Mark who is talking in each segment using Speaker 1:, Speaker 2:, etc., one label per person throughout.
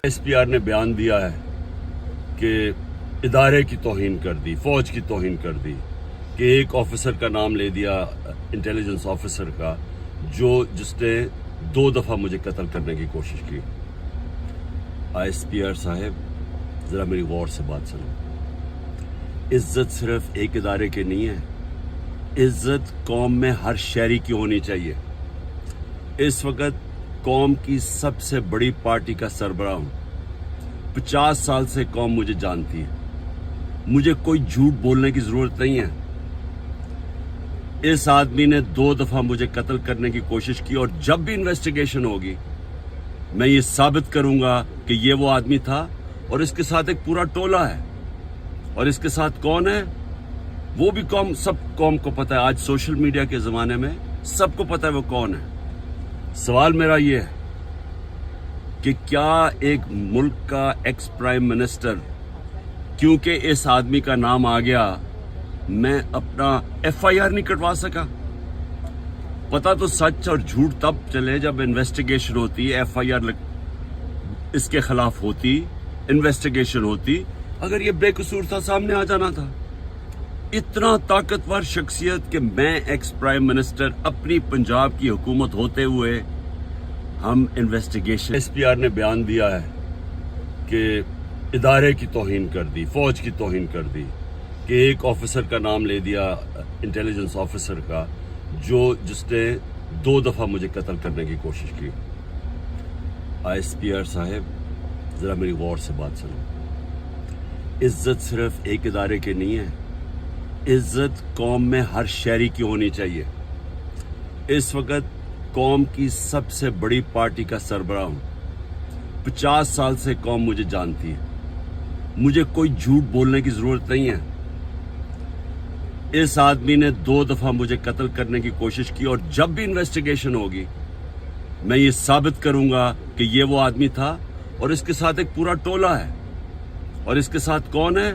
Speaker 1: SPR نے بیان دیا ہے کہ ادارے کی توہین کر دی، فوج کی توہین کر دی، کہ ایک آفیسر کا نام لے دیا انٹیلیجنس آفیسر کا جس نے 2 دفعہ مجھے قتل کرنے کی کوشش کی۔ SPR صاحب ذرا میری غور سے بات سنو۔ عزت صرف ایک ادارے کی نہیں ہے، عزت قوم میں ہر شہری کی ہونی چاہیے۔ اس وقت قوم کی سب سے بڑی پارٹی کا سربراہ ہوں، 50 سال سے قوم مجھے جانتی ہے، مجھے کوئی جھوٹ بولنے کی ضرورت نہیں ہے۔ اس آدمی نے 2 دفعہ مجھے قتل کرنے کی کوشش کی، اور جب بھی انویسٹیگیشن ہوگی میں یہ ثابت کروں گا کہ یہ وہ آدمی تھا، اور اس کے ساتھ ایک پورا ٹولہ ہے۔ اور اس کے ساتھ کون ہے وہ بھی سب قوم کو پتہ ہے۔ آج سوشل میڈیا کے زمانے میں سب کو پتہ ہے وہ کون ہے۔ سوال میرا یہ ہے کہ کیا ایک ملک کا ایکس پرائم منسٹر، کیونکہ اس آدمی کا نام آ گیا، میں اپنا FIR نہیں کٹوا سکا؟ پتہ تو سچ اور جھوٹ تب چلے جب انویسٹیگیشن ہوتی، FIR اس کے خلاف ہوتی، انویسٹیگیشن ہوتی۔ اگر یہ بے قصور تھا سامنے آ جانا تھا۔ اتنا طاقتور شخصیت کہ میں ایکس پرائم منسٹر، اپنی پنجاب کی حکومت ہوتے ہوئے ہم انویسٹیگیشن۔ SPR نے بیان دیا ہے کہ ادارے کی توہین کر دی، فوج کی توہین کر دی، کہ ایک آفیسر کا نام لے دیا انٹیلیجنس آفیسر کا جس نے 2 دفعہ مجھے قتل کرنے کی کوشش کی۔ SPR صاحب ذرا میری غور سے بات سنو۔ عزت صرف ایک ادارے کی نہیں ہے، عزت قوم میں ہر شہری کی ہونی چاہیے۔ اس وقت قوم کی سب سے بڑی پارٹی کا سربراہ ہوں، 50 سال سے قوم مجھے جانتی ہے، مجھے کوئی جھوٹ بولنے کی ضرورت نہیں ہے۔ اس آدمی نے 2 دفعہ مجھے قتل کرنے کی کوشش کی، اور جب بھی انویسٹیگیشن ہوگی میں یہ ثابت کروں گا کہ یہ وہ آدمی تھا، اور اس کے ساتھ ایک پورا ٹولہ ہے۔ اور اس کے ساتھ کون ہے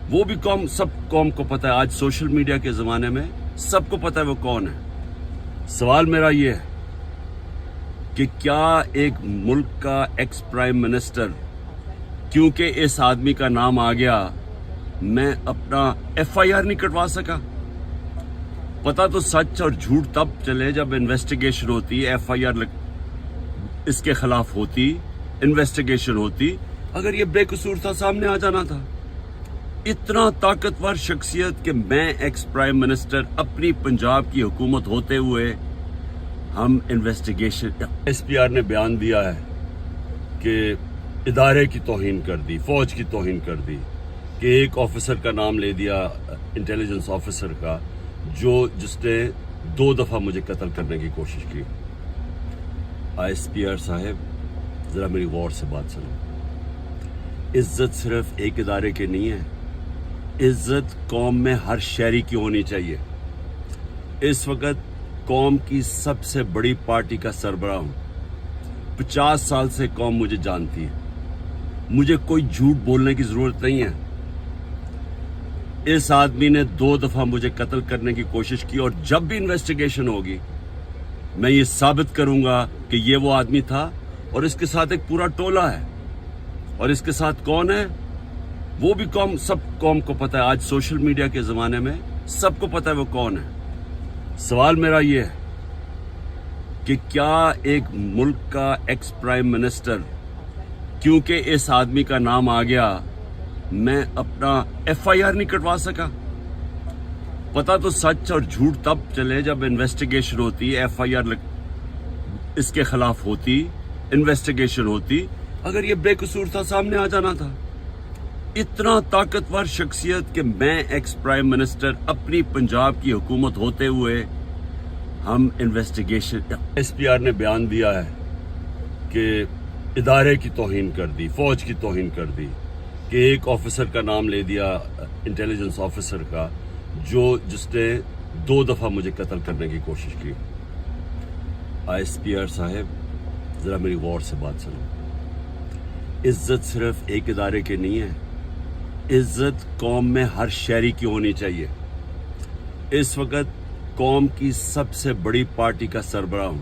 Speaker 1: وہ بھی سب قوم کو پتہ ہے۔ آج سوشل میڈیا کے زمانے میں سب کو پتہ ہے وہ کون ہے۔ سوال میرا یہ ہے کہ کیا ایک ملک کا ایکس پرائم منسٹر، کیونکہ اس آدمی کا نام آ گیا، میں اپنا FIR نہیں کٹوا سکا؟ پتہ تو سچ اور جھوٹ تب چلے جب انویسٹیگیشن ہوتی، FIR اس کے خلاف ہوتی، انویسٹیگیشن ہوتی۔ اگر یہ بے قصور تھا سامنے آ جانا تھا۔ اتنا طاقتور شخصیت کہ میں ایکس پرائم منسٹر، اپنی پنجاب کی حکومت ہوتے ہوئے ہم انویسٹیگیشن۔ SPR نے بیان دیا ہے کہ ادارے کی توہین کر دی، فوج کی توہین کر دی، کہ ایک آفیسر کا نام لے دیا انٹیلیجنس آفیسر کا جس نے 2 دفعہ مجھے قتل کرنے کی کوشش کی۔ SPR صاحب ذرا میری غور سے بات سنو۔ عزت صرف ایک ادارے کی نہیں ہے، عزت قوم میں ہر شہری کی ہونی چاہیے۔ اس وقت قوم کی سب سے بڑی پارٹی کا سربراہ ہوں، 50 سال سے قوم مجھے جانتی ہے، مجھے کوئی جھوٹ بولنے کی ضرورت نہیں ہے۔ اس آدمی نے 2 دفعہ مجھے قتل کرنے کی کوشش کی، اور جب بھی انویسٹیگیشن ہوگی میں یہ ثابت کروں گا کہ یہ وہ آدمی تھا، اور اس کے ساتھ ایک پورا ٹولہ ہے۔ اور اس کے ساتھ کون ہے وہ بھی سب قوم کو پتہ ہے۔ آج سوشل میڈیا کے زمانے میں سب کو پتہ ہے وہ کون ہے۔ سوال میرا یہ ہے کہ کیا ایک ملک کا ایکس پرائم منسٹر، کیونکہ اس آدمی کا نام آ گیا، میں اپنا FIR نہیں کٹوا سکا؟ پتہ تو سچ اور جھوٹ تب چلے جب انویسٹیگیشن ہوتی، FIR اس کے خلاف ہوتی، انویسٹیگیشن ہوتی۔ اگر یہ بے قصور تھا سامنے آ جانا تھا۔ اتنا طاقتور شخصیت کہ میں ایکس پرائم منسٹر، اپنی پنجاب کی حکومت ہوتے ہوئے ہم انویسٹیگیشن۔ SPR نے بیان دیا ہے کہ ادارے کی توہین کر دی، فوج کی توہین کر دی، کہ ایک آفیسر کا نام لے دیا انٹیلیجنس آفیسر کا جس نے 2 دفعہ مجھے قتل کرنے کی کوشش کی۔ SPR صاحب ذرا میری غور سے بات سنو۔ عزت صرف ایک ادارے کی نہیں ہے، عزت قوم میں ہر شہری کی ہونی چاہیے۔ اس وقت قوم کی سب سے بڑی پارٹی کا سربراہ ہوں،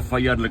Speaker 1: FIR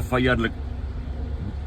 Speaker 1: FIR